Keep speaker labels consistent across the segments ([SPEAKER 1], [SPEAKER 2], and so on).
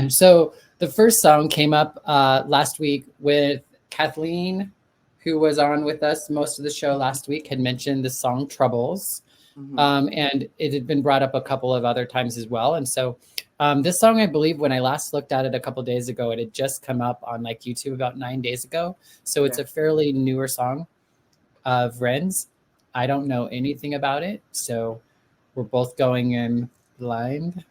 [SPEAKER 1] So the first song came up last week with Kathleen, who was on with us most of the show last week, had mentioned the song Troubles. And it had been brought up a couple of other times as well. And so this song, I believe when I last looked at it a couple of days ago, it had just come up on like YouTube about 9 days ago. So it's a fairly newer song of REN's. I don't know anything about it. So we're both going in blind.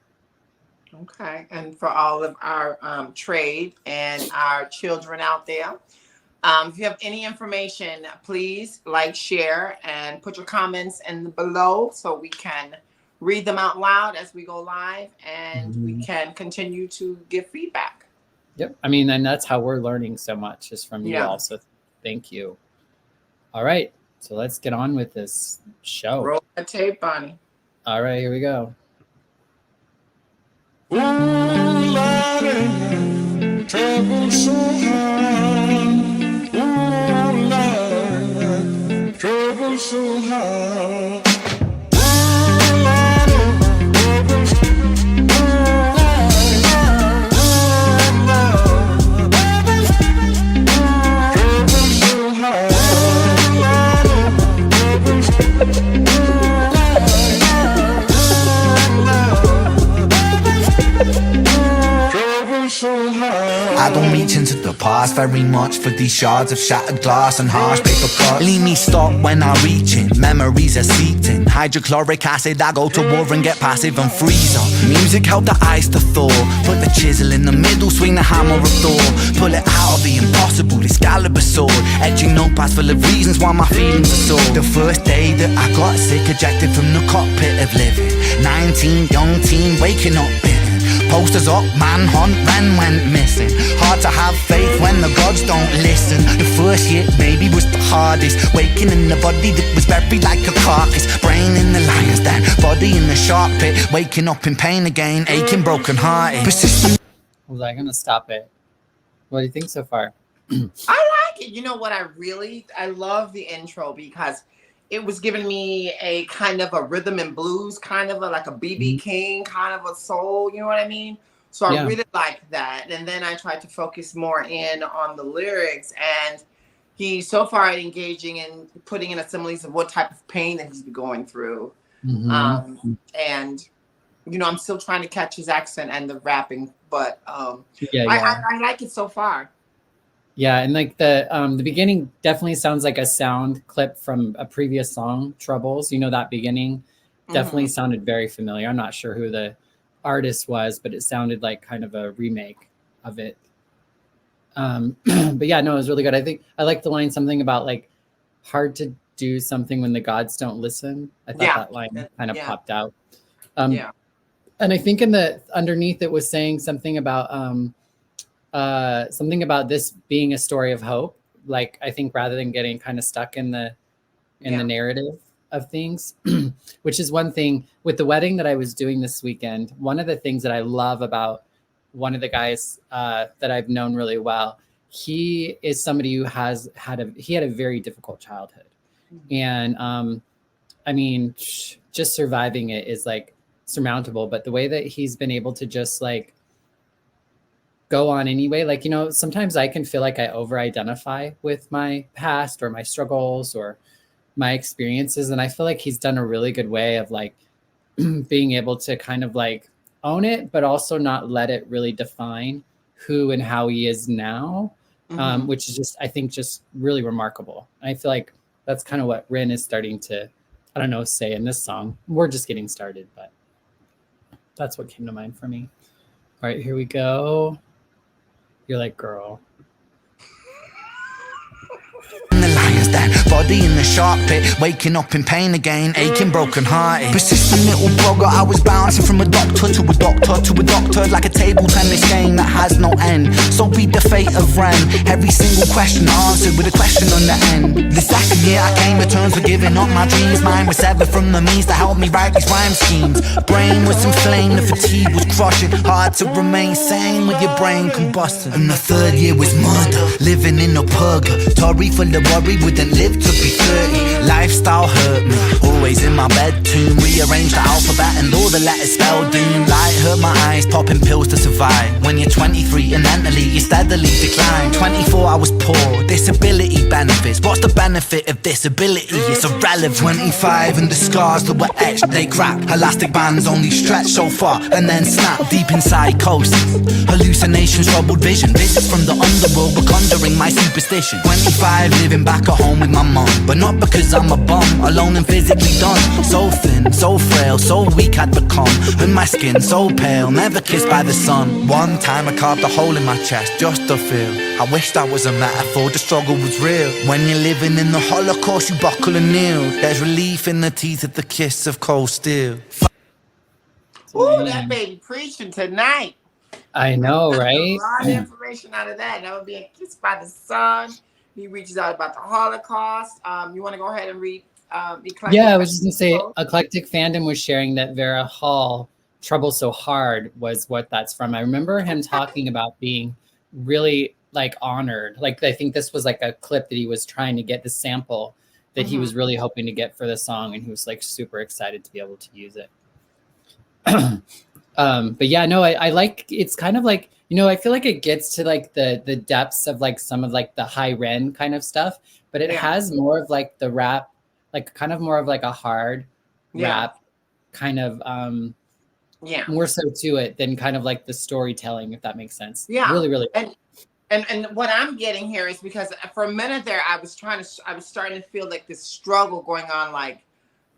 [SPEAKER 2] Okay. And for all of our trade and our children out there, if you have any information, please like, share, and put your comments in below so we can read them out loud as we go live, and we can continue to give feedback.
[SPEAKER 1] Yep. I mean, and that's how we're learning so much is from you all. So thank you. All right. So let's get on with this show.
[SPEAKER 2] Roll the tape, Bonnie.
[SPEAKER 1] All right, here we go.
[SPEAKER 3] Ooh, Lordy, trouble so hard. Ooh, Lord, trouble so hard.
[SPEAKER 4] I don't reach into the past very much for these shards of shattered glass and harsh paper cuts. Leave me stop when I reach in, memories are seeped in. Hydrochloric acid, I go to war and get passive and freeze up. Music help the ice to thaw. Put the chisel in the middle, swing the hammer of Thor. Pull it out of the impossible, Excalibur sword. Etching notepads full of reasons why my feelings are sore. The first day that I got sick, ejected from the cockpit of living. 19, young teen, waking up bitten. Posters up, manhunt, REN went missing. Hard to have faith when the gods don't listen. The first year maybe was the hardest. Waking in the body that was buried like a carcass. Brain in the lion's den, body in the shark pit. Waking up in pain again, aching, broken hearted. Persistent.
[SPEAKER 1] Was I gonna stop it? What do you think so far?
[SPEAKER 2] I like it. You know what? I love the intro because it was giving me a kind of a rhythm and blues, kind of like a BB King, kind of a soul, you know what I mean? So I really like that. And then I tried to focus more in on the lyrics, and he's so far engaging in putting in similes of what type of pain that he's been going through. And, you know, I'm still trying to catch his accent and the rapping, but I like it so far.
[SPEAKER 1] Yeah, and like the beginning definitely sounds like a sound clip from a previous song, Troubles. You know, that beginning definitely sounded very familiar. I'm not sure who the artist was, but it sounded like kind of a remake of it. But yeah, no, it was really good. I think I like the line something about like hard to do something when the gods don't listen. I thought that line kind of popped out. And I think in the underneath it was saying something about this being a story of hope. Like, I think rather than getting kind of stuck in the narrative of things, which is one thing with the wedding that I was doing this weekend. One of the things that I love about one of the guys that I've known really well, he is somebody who had a very difficult childhood. And I mean, just surviving it is like surmountable, but the way that he's been able to just like go on anyway. Like, you know, sometimes I can feel like I over-identify with my past or my struggles or my experiences. And I feel like he's done a really good way of like being able to kind of like own it, but also not let it really define who and how he is now, which is just, I think, just really remarkable. I feel like that's kind of what REN is starting to, I don't know, say in this song. We're just getting started, but that's what came to mind for me. All right, here we go. You're like, girl.
[SPEAKER 4] The lion's den, body in the shark pit, waking up in pain again, aching, broken hearted. Persistent little blogger, I was bouncing from a doctor to a doctor to a doctor, like a table tennis game that has no end. So be the fate of REN, every single question answered with a question on the end. The second year I came to terms with giving up my dreams. Mine was severed from the means to help me write these rhyme schemes. Brain was inflamed, the fatigue was crushing. Hard to remain sane with your brain combusting. And the third year was murder, living in a purgatory full of worry, wouldn't live to be 30. Lifestyle hurt me, always in my bedroom. Rearrange the alphabet and all the letters spell doom. Light hurt my eyes, popping pills to survive. When you're is. What's the benefit of this ability? It's irrelevant. 25 and the scars that were etched, they crack. Elastic bands only stretch so far and then snap. Deep in psychosis, hallucinations, troubled vision. Visits from the underworld were conjuring my superstition. 25 living back at home with my mum, but not because I'm a bum, alone and physically done. So thin, so frail, so weak I'd become, and my skin so pale, never kissed by the sun. One time I carved a hole in my chest just to feel. I wish that was a metaphor, the struggle was real. When you're living in the Holocaust, you buckle and kneel. There's relief in the teeth of the kiss of cold steel.
[SPEAKER 2] Ooh, that baby preaching tonight.
[SPEAKER 1] I know, right?
[SPEAKER 2] A lot of information out of that. That would be a kiss by the sun. He reaches out about the Holocaust. You want to go ahead and read Eclectic?
[SPEAKER 1] Yeah, I was just gonna say, Eclectic Fandom was sharing that Vera Hall, Trouble So Hard, was what that's from. I remember him talking about being really like honored. Like, I think this was like a clip that he was trying to get, the sample that he was really hoping to get for the song, and he was like super excited to be able to use it. But yeah, no, I like, it's kind of like, you know, I feel like it gets to like the depths of like some of like the high REN kind of stuff, but it has more of like the rap, like kind of more of like a hard rap kind of more so to it than kind of like the storytelling, if that makes sense. Yeah, really, really.
[SPEAKER 2] And what I'm getting here is because for a minute there, I was starting to feel like this struggle going on. Like,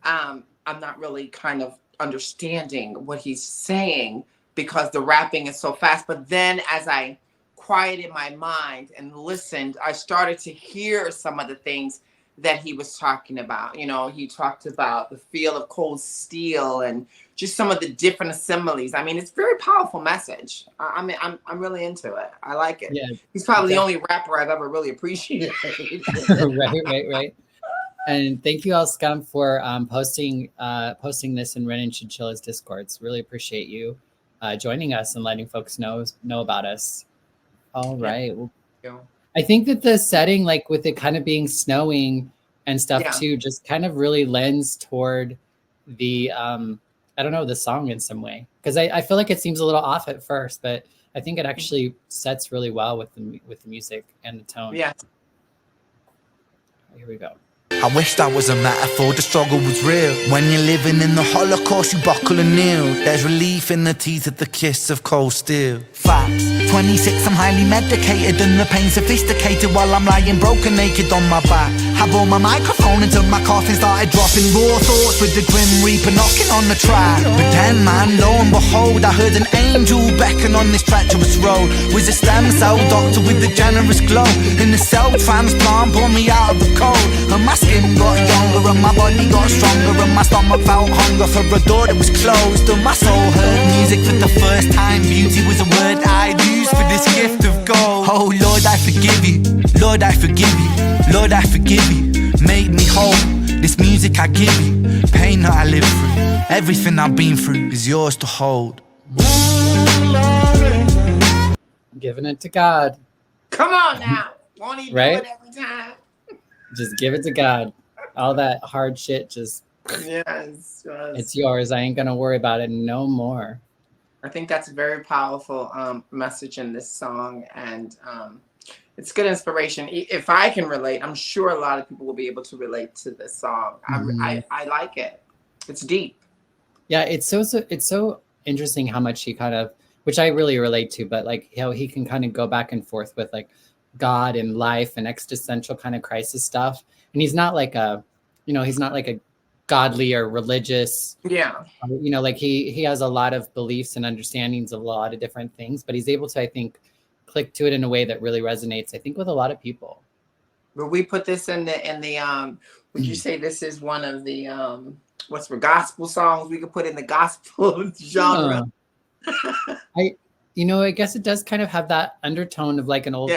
[SPEAKER 2] I'm not really kind of understanding what he's saying because the rapping is so fast. But then as I quieted my mind and listened, I started to hear some of the things that he was talking about. You know, he talked about the feel of cold steel and just some of the different assemblies. I mean, it's a very powerful message. I mean, I'm really into it. I like it. Yeah, he's probably the only rapper I've ever really appreciated.
[SPEAKER 1] Right. And thank you all, Scum, for posting this in Ren and Chinchilla's Discords. Really appreciate you joining us and letting folks know about us. All right. Well, I think that the setting, like with it kind of being snowing and stuff too, just kind of really lends toward the I don't know, the song in some way, because I feel like it seems a little off at first, but I think it actually sets really well with the music and the tone. Yeah. Here we go.
[SPEAKER 4] I wish that was a metaphor, the struggle was real. When you're living in the Holocaust, you buckle and kneel. There's relief in the teeth of the kiss of cold steel. Facts. 26, I'm highly medicated and the pain sophisticated while I'm lying broken naked on my back. I bore my microphone until my coffin started dropping raw thoughts with the grim reaper knocking on the track. But then, man, lo and behold, I heard an angel beckon on this treacherous road. Was a stem cell doctor with a generous glow. In the cell transplant, pulled me out of the cold. And my skin got younger and my body got stronger, and my stomach felt hunger for a door that was closed. And my soul heard music for the first time. Beauty was a word I'd use for this gift of gold. Oh Lord, I forgive you. Lord, I forgive you. Lord, I forgive you. Make me whole. This music I give you, pain that I live through, everything I've been through is yours to hold.
[SPEAKER 1] Giving it to God.
[SPEAKER 2] Come on now. Won't he do it every time?
[SPEAKER 1] Just give it to God. All that hard shit, just it's yours. I ain't gonna worry about it no more.
[SPEAKER 2] I think that's a very powerful message in this song, and it's good inspiration. If I can relate, I'm sure a lot of people will be able to relate to this song. I like it. It's deep.
[SPEAKER 1] Yeah, it's so interesting how much he kind of, which I really relate to, but like how he can kind of go back and forth with like God and life and existential kind of crisis stuff. And he's not like a godly or religious. Yeah. You know, like he has a lot of beliefs and understandings of a lot of different things, but he's able to, I think, click to it in a way that really resonates, I think, with a lot of people.
[SPEAKER 2] But we put this in the would you say this is one of the what's for gospel songs we could put in the gospel genre?
[SPEAKER 1] I guess it does kind of have that undertone of like an old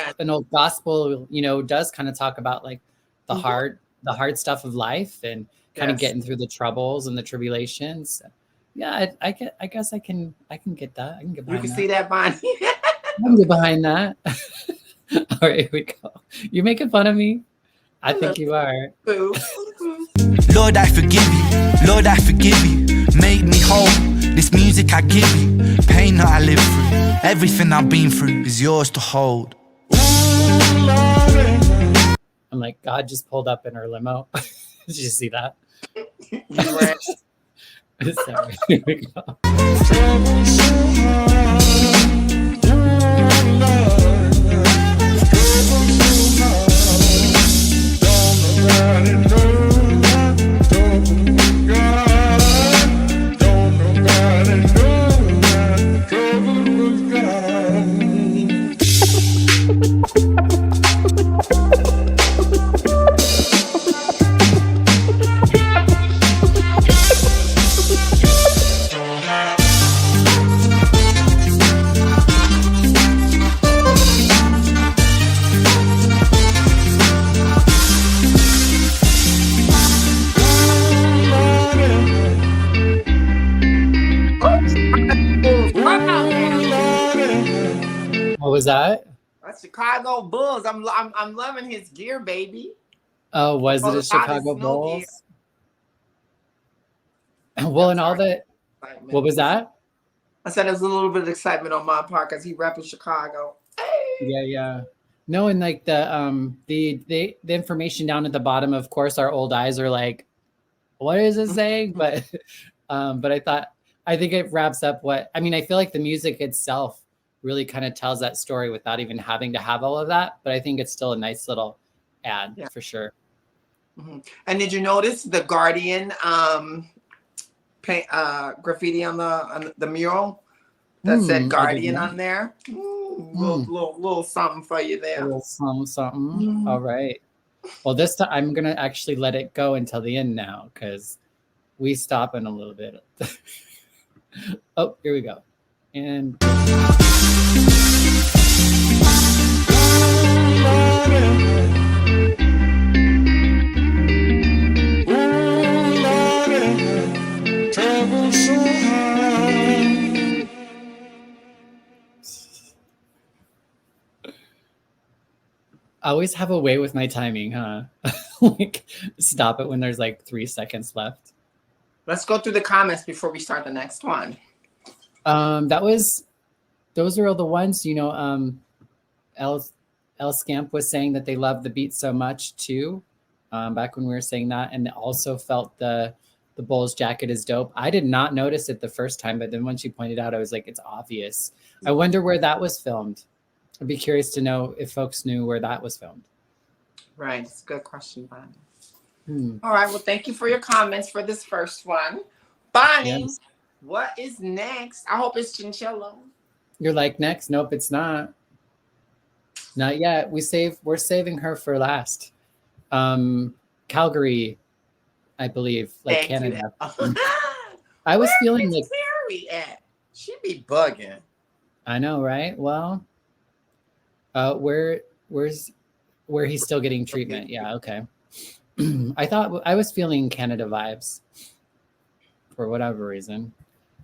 [SPEAKER 1] gospel, does kind of talk about like the hard stuff of life and kind of getting through the troubles and the tribulations. Yeah, I guess I can get that. I can get behind that.
[SPEAKER 2] You can see that, Bonnie.
[SPEAKER 1] I can get behind that. All right, here we go. You making fun of me? I think you are.
[SPEAKER 4] Lord, I forgive you. Lord, I forgive you. Make me whole. This music I give you, pain that I live through, everything I've been through is yours to hold.
[SPEAKER 1] I'm like, God just pulled up in her limo. Did you see that?
[SPEAKER 2] You ran.
[SPEAKER 1] Sorry. Here we go.
[SPEAKER 3] Trouble so hard. Ooh, Lord. Trouble so hard. Don't nobody know that trouble was God. Don't nobody know that trouble was God.
[SPEAKER 1] What was that?
[SPEAKER 2] That's Chicago Bulls. I'm loving his gear, baby.
[SPEAKER 1] Oh, was it
[SPEAKER 2] Oh,
[SPEAKER 1] a
[SPEAKER 2] a lot of
[SPEAKER 1] Chicago
[SPEAKER 2] snow gear.
[SPEAKER 1] Bulls? Well, and all the
[SPEAKER 2] Excitement.
[SPEAKER 1] what was that?
[SPEAKER 2] I said there's a little bit of excitement on my part because he repping Chicago.
[SPEAKER 1] Yeah. No, and like the information down at the bottom, of course, our old eyes are like, what is it saying? But I think it wraps up what I mean. I feel like the music itself really kind of tells that story without even having to have all of that. But I think it's still a nice little ad for sure.
[SPEAKER 2] Mm-hmm. And did you notice the Guardian paint graffiti on the mural that said Guardian on there? Little something for you there.
[SPEAKER 1] A little something. All right. Well, this time I'm gonna actually let it go until the end now because we stop in a little bit. Oh, here we go. And
[SPEAKER 3] Trouble so hard.
[SPEAKER 1] I always have a way with my timing, huh? Like stop it when there's like 3 seconds left.
[SPEAKER 2] Let's go through the comments before we start the next one.
[SPEAKER 1] Those are all the ones, you know. L Scamp was saying that they love the beat so much too. Back when we were saying that, and also felt the Bulls jacket is dope. I did not notice it the first time, but then when she pointed out, I was like, it's obvious. I wonder where that was filmed. I'd be curious to know if folks knew where that was filmed.
[SPEAKER 2] Right, it's a good question, Bonnie. All right, well, thank you for your comments for this first one. Bonnie, what is next? I hope it's Chinchilla.
[SPEAKER 1] You're like, next? Nope, it's not. Not yet. We're saving her for last. Calgary, I believe, like
[SPEAKER 2] Thank
[SPEAKER 1] Canada.
[SPEAKER 2] You.
[SPEAKER 1] I was feeling like
[SPEAKER 2] Terry at? She be bugging.
[SPEAKER 1] I know, right? Well, where's he's still getting treatment? Yeah, okay. I thought I was feeling Canada vibes for whatever reason.